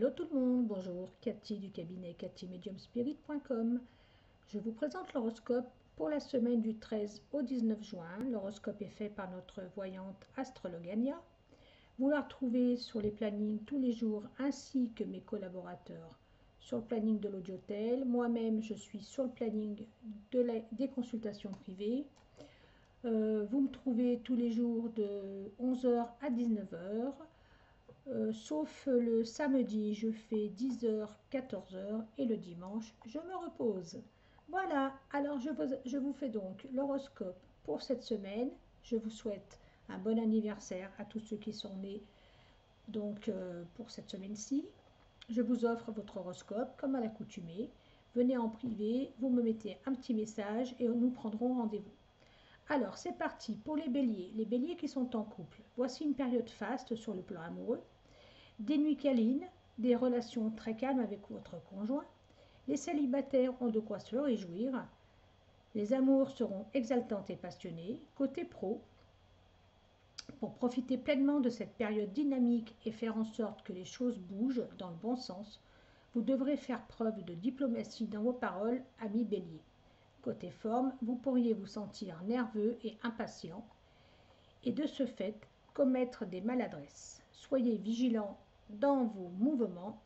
Hello tout le monde, bonjour, Cathy du cabinet kathymediumspirit.com. Je vous présente l'horoscope pour la semaine du 13 au 19 juin. L'horoscope est fait par notre voyante Astrologania. Vous la retrouvez sur les plannings tous les jours ainsi que mes collaborateurs sur le planning de l'Audiotel. Moi-même, je suis sur le planning des consultations privées. Vous me trouvez tous les jours de 11h à 19h. Sauf le samedi, je fais 10h, 14h et le dimanche, je me repose. Voilà, alors je vous fais donc l'horoscope pour cette semaine. Je vous souhaite un bon anniversaire à tous ceux qui sont nés donc pour cette semaine-ci. Je vous offre votre horoscope comme à l'accoutumée. Venez en privé, vous me mettez un petit message et nous prendrons rendez-vous. Alors c'est parti pour les béliers qui sont en couple. Voici une période faste sur le plan amoureux. Des nuits câlines, des relations très calmes avec votre conjoint. Les célibataires ont de quoi se réjouir. Les amours seront exaltantes et passionnées. Côté pro, pour profiter pleinement de cette période dynamique et faire en sorte que les choses bougent dans le bon sens, vous devrez faire preuve de diplomatie dans vos paroles, amis bélier. Côté forme, vous pourriez vous sentir nerveux et impatient et de ce fait commettre des maladresses. Soyez vigilant dans vos mouvements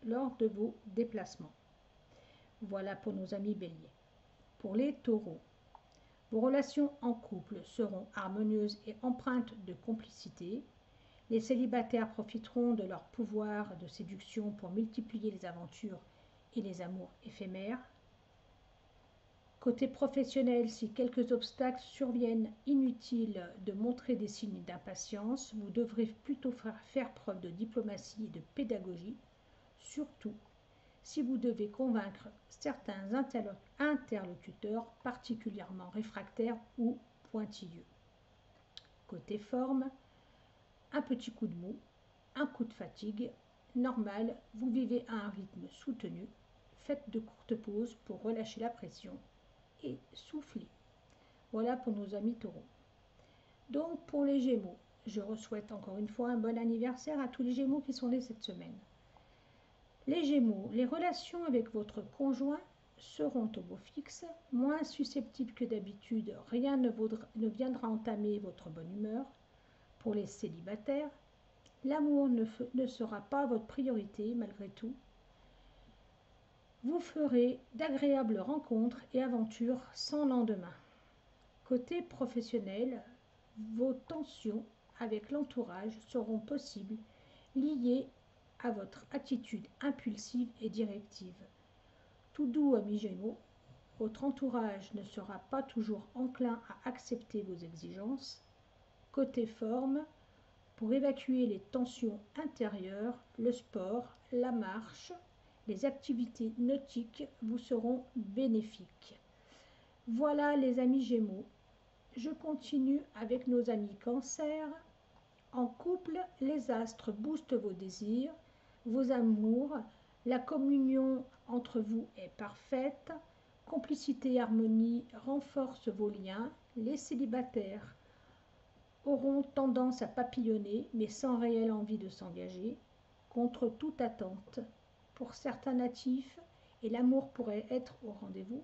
lors de vos déplacements. Voilà pour nos amis béliers. Pour les taureaux, vos relations en couple seront harmonieuses et empreintes de complicité. Les célibataires profiteront de leur pouvoir de séduction pour multiplier les aventures et les amours éphémères. Côté professionnel, si quelques obstacles surviennent, inutile de montrer des signes d'impatience, vous devrez plutôt faire preuve de diplomatie et de pédagogie, surtout si vous devez convaincre certains interlocuteurs particulièrement réfractaires ou pointilleux. Côté forme, un petit coup de mou, un coup de fatigue, normal, vous vivez à un rythme soutenu, faites de courtes pauses pour relâcher la pression et souffler. Voilà pour nos amis taureaux. Donc pour les gémeaux, je souhaite encore une fois un bon anniversaire à tous les gémeaux qui sont nés cette semaine. Les gémeaux, les relations avec votre conjoint seront au beau fixe, moins susceptibles que d'habitude, rien ne viendra entamer votre bonne humeur. Pour les célibataires, l'amour ne sera pas votre priorité malgré tout. Vous ferez d'agréables rencontres et aventures sans lendemain. Côté professionnel, vos tensions avec l'entourage seront possibles, liées à votre attitude impulsive et directive. Tout doux, amis Gémeaux, votre entourage ne sera pas toujours enclin à accepter vos exigences. Côté forme, pour évacuer les tensions intérieures, le sport, la marche, les activités nautiques vous seront bénéfiques. Voilà les amis Gémeaux. Je continue avec nos amis Cancer. En couple, les astres boostent vos désirs, vos amours, la communion entre vous est parfaite, complicité et harmonie renforcent vos liens, les célibataires auront tendance à papillonner mais sans réelle envie de s'engager, contre toute attente. Pour certains natifs, et l'amour pourrait être au rendez-vous.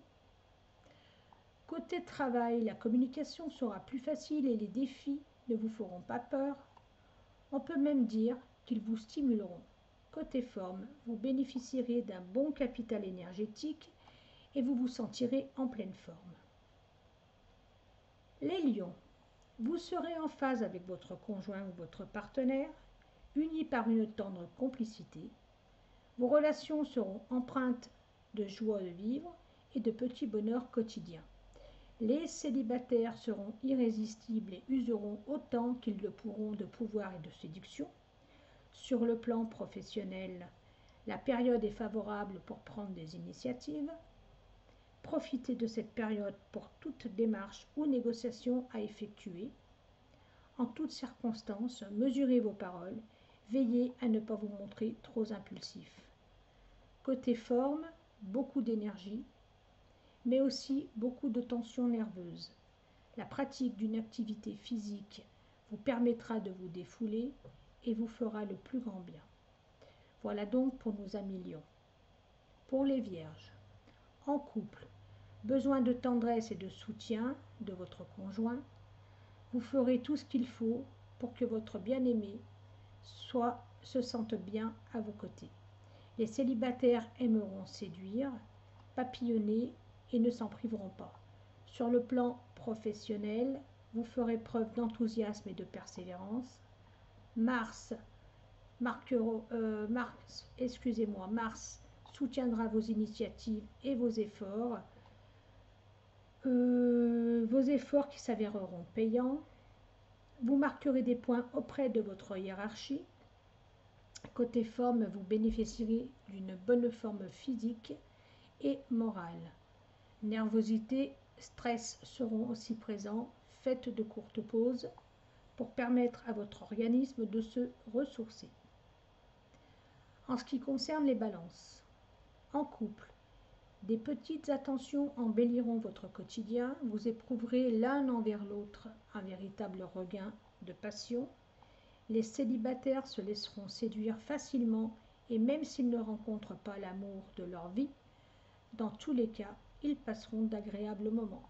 Côté travail, la communication sera plus facile et les défis ne vous feront pas peur. On peut même dire qu'ils vous stimuleront. Côté forme, vous bénéficierez d'un bon capital énergétique et vous vous sentirez en pleine forme. Les lions, vous serez en phase avec votre conjoint ou votre partenaire, unis par une tendre complicité. Vos relations seront empreintes de joie de vivre et de petits bonheurs quotidiens. Les célibataires seront irrésistibles et useront autant qu'ils le pourront de pouvoir et de séduction. Sur le plan professionnel, la période est favorable pour prendre des initiatives. Profitez de cette période pour toute démarche ou négociation à effectuer. En toutes circonstances, mesurez vos paroles, veillez à ne pas vous montrer trop impulsif. Côté forme, beaucoup d'énergie, mais aussi beaucoup de tensions nerveuses. La pratique d'une activité physique vous permettra de vous défouler et vous fera le plus grand bien. Voilà donc pour nos amis lions. Pour les vierges, en couple, besoin de tendresse et de soutien de votre conjoint. Vous ferez tout ce qu'il faut pour que votre bien-aimé se sente bien à vos côtés. Les célibataires aimeront séduire, papillonner et ne s'en priveront pas. Sur le plan professionnel, vous ferez preuve d'enthousiasme et de persévérance. Mars soutiendra vos initiatives et vos efforts qui s'avéreront payants. Vous marquerez des points auprès de votre hiérarchie. Côté forme, vous bénéficierez d'une bonne forme physique et morale. Nervosité, stress seront aussi présents. Faites de courtes pauses pour permettre à votre organisme de se ressourcer. En ce qui concerne les balances, en couple, des petites attentions embelliront votre quotidien. Vous éprouverez l'un envers l'autre un véritable regain de passion. Les célibataires se laisseront séduire facilement et même s'ils ne rencontrent pas l'amour de leur vie, dans tous les cas, ils passeront d'agréables moments.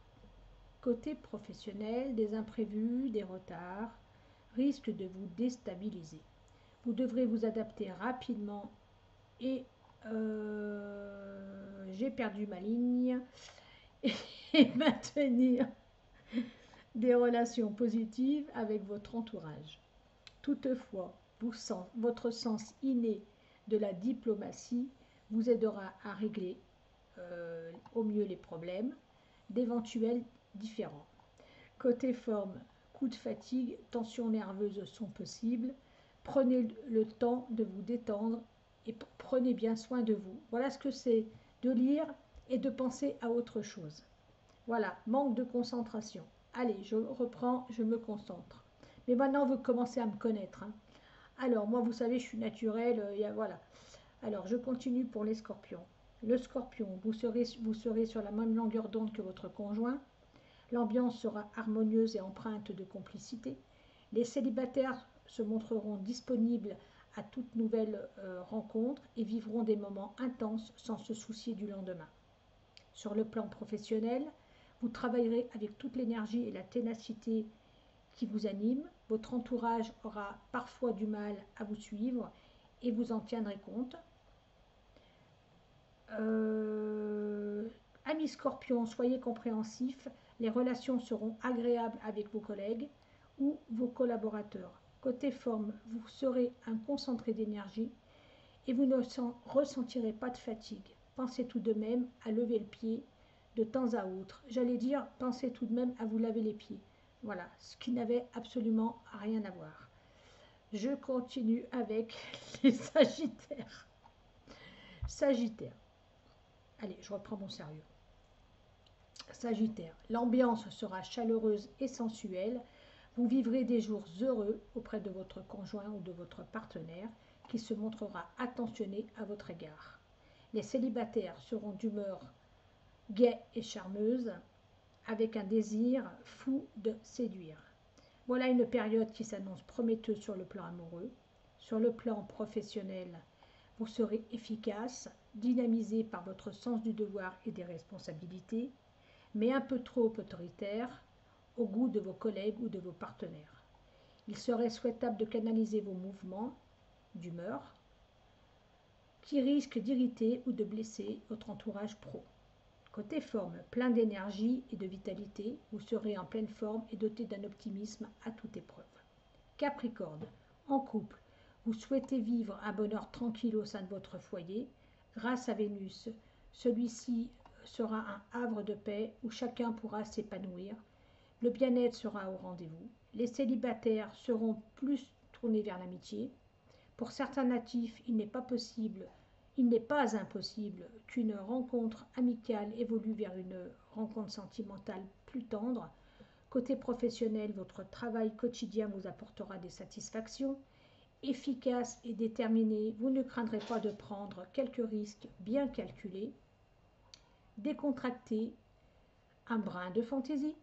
Côté professionnel, des imprévus, des retards risquent de vous déstabiliser. Vous devrez vous adapter rapidement et j'ai perdu ma ligne et maintenir des relations positives avec votre entourage. Toutefois, votre sens inné de la diplomatie vous aidera à régler au mieux les problèmes d'éventuels différends. Côté forme, coups de fatigue, tensions nerveuses sont possibles. Prenez le temps de vous détendre et prenez bien soin de vous. Voilà ce que c'est de lire et de penser à autre chose. Voilà, manque de concentration. Allez, je reprends, je me concentre. Mais maintenant, vous commencez à me connaître. Alors, moi, vous savez, je suis naturelle. Voilà. Alors, je continue pour les scorpions. Le scorpion, vous serez sur la même longueur d'onde que votre conjoint. L'ambiance sera harmonieuse et empreinte de complicité. Les célibataires se montreront disponibles à toute nouvelle rencontre et vivront des moments intenses sans se soucier du lendemain. Sur le plan professionnel, vous travaillerez avec toute l'énergie et la ténacité qui vous animent. Votre entourage aura parfois du mal à vous suivre et vous en tiendrez compte. Amis scorpions, soyez compréhensifs. Les relations seront agréables avec vos collègues ou vos collaborateurs. Côté forme, vous serez un concentré d'énergie et vous ne ressentirez pas de fatigue. Pensez tout de même à lever le pied de temps à autre. J'allais dire, pensez tout de même à vous laver les pieds. Voilà, ce qui n'avait absolument rien à voir. Je continue avec les sagittaires. Sagittaire. Allez, je reprends mon sérieux. Sagittaire, l'ambiance sera chaleureuse et sensuelle. Vous vivrez des jours heureux auprès de votre conjoint ou de votre partenaire qui se montrera attentionné à votre égard. Les célibataires seront d'humeur gaie et charmeuse, avec un désir fou de séduire. Voilà une période qui s'annonce prometteuse sur le plan amoureux. Sur le plan professionnel, vous serez efficace, dynamisé par votre sens du devoir et des responsabilités, mais un peu trop autoritaire au goût de vos collègues ou de vos partenaires. Il serait souhaitable de canaliser vos mouvements d'humeur qui risquent d'irriter ou de blesser votre entourage pro. Côté forme, plein d'énergie et de vitalité, vous serez en pleine forme et doté d'un optimisme à toute épreuve. Capricorne, en couple, vous souhaitez vivre un bonheur tranquille au sein de votre foyer. Grâce à Vénus, celui-ci sera un havre de paix où chacun pourra s'épanouir. Le bien-être sera au rendez-vous. Les célibataires seront plus tournés vers l'amitié. Pour certains natifs, il n'est pas impossible qu'une rencontre amicale évolue vers une rencontre sentimentale plus tendre. Côté professionnel, votre travail quotidien vous apportera des satisfactions. Efficace et déterminé, vous ne craindrez pas de prendre quelques risques bien calculés. Décontracté, un brin de fantaisie.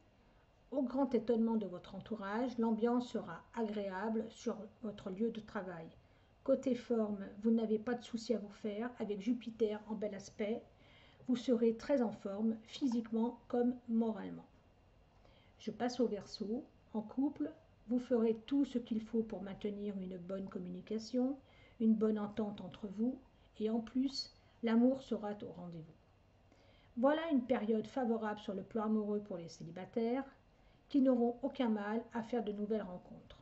Au grand étonnement de votre entourage, l'ambiance sera agréable sur votre lieu de travail. côté forme, vous n'avez pas de souci à vous faire. Avec Jupiter en bel aspect, vous serez très en forme, physiquement comme moralement. Je passe au Verseau. En couple, vous ferez tout ce qu'il faut pour maintenir une bonne communication, une bonne entente entre vous, et en plus, l'amour sera au rendez-vous. Voilà une période favorable sur le plan amoureux pour les célibataires, qui n'auront aucun mal à faire de nouvelles rencontres.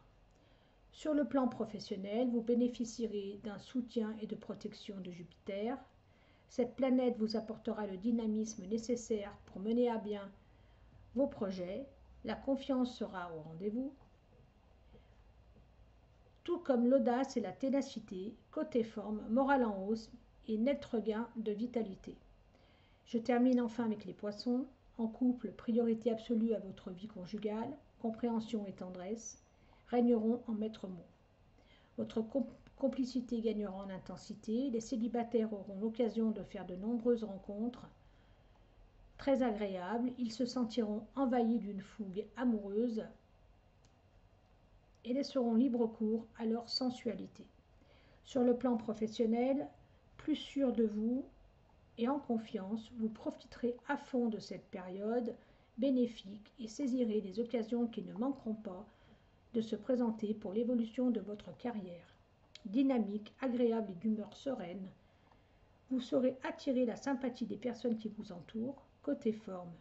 Sur le plan professionnel, vous bénéficierez d'un soutien et de protection de Jupiter. Cette planète vous apportera le dynamisme nécessaire pour mener à bien vos projets. La confiance sera au rendez-vous, tout comme l'audace et la ténacité. Côté forme, morale en hausse et net regain de vitalité. Je termine enfin avec les poissons. En couple, priorité absolue à votre vie conjugale, compréhension et tendresse régneront en maître mot. Votre complicité gagnera en intensité. Les célibataires auront l'occasion de faire de nombreuses rencontres très agréables. Ils se sentiront envahis d'une fougue amoureuse et laisseront libre cours à leur sensualité. Sur le plan professionnel, plus sûr de vous et en confiance, vous profiterez à fond de cette période bénéfique et saisirez les occasions qui ne manqueront pas de se présenter pour l'évolution de votre carrière. Dynamique, agréable et d'humeur sereine, vous saurez attirer la sympathie des personnes qui vous entourent. Côté forme,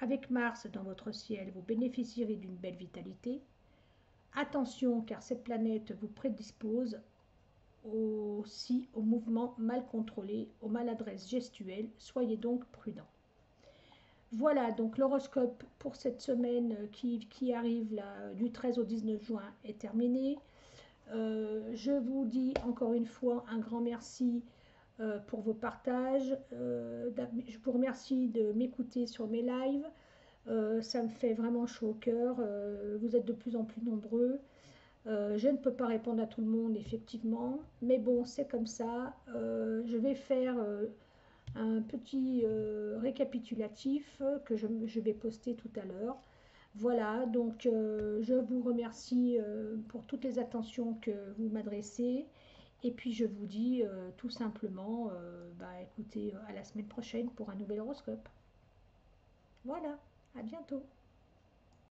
avec Mars dans votre ciel, vous bénéficierez d'une belle vitalité. Attention, car cette planète vous prédispose aussi aux mouvements mal contrôlés, aux maladresses gestuelles. Soyez donc prudents. Voilà, donc l'horoscope pour cette semaine qui arrive là, du 13 au 19 juin est terminé. Je vous dis encore une fois un grand merci pour vos partages. Je vous remercie de m'écouter sur mes lives. Ça me fait vraiment chaud au cœur. Vous êtes de plus en plus nombreux. Je ne peux pas répondre à tout le monde, effectivement. Mais bon, c'est comme ça. Je vais faire un petit récapitulatif que je vais poster tout à l'heure. Voilà, donc je vous remercie pour toutes les attentions que vous m'adressez. Et puis je vous dis tout simplement, écoutez, à la semaine prochaine pour un nouvel horoscope. Voilà, à bientôt.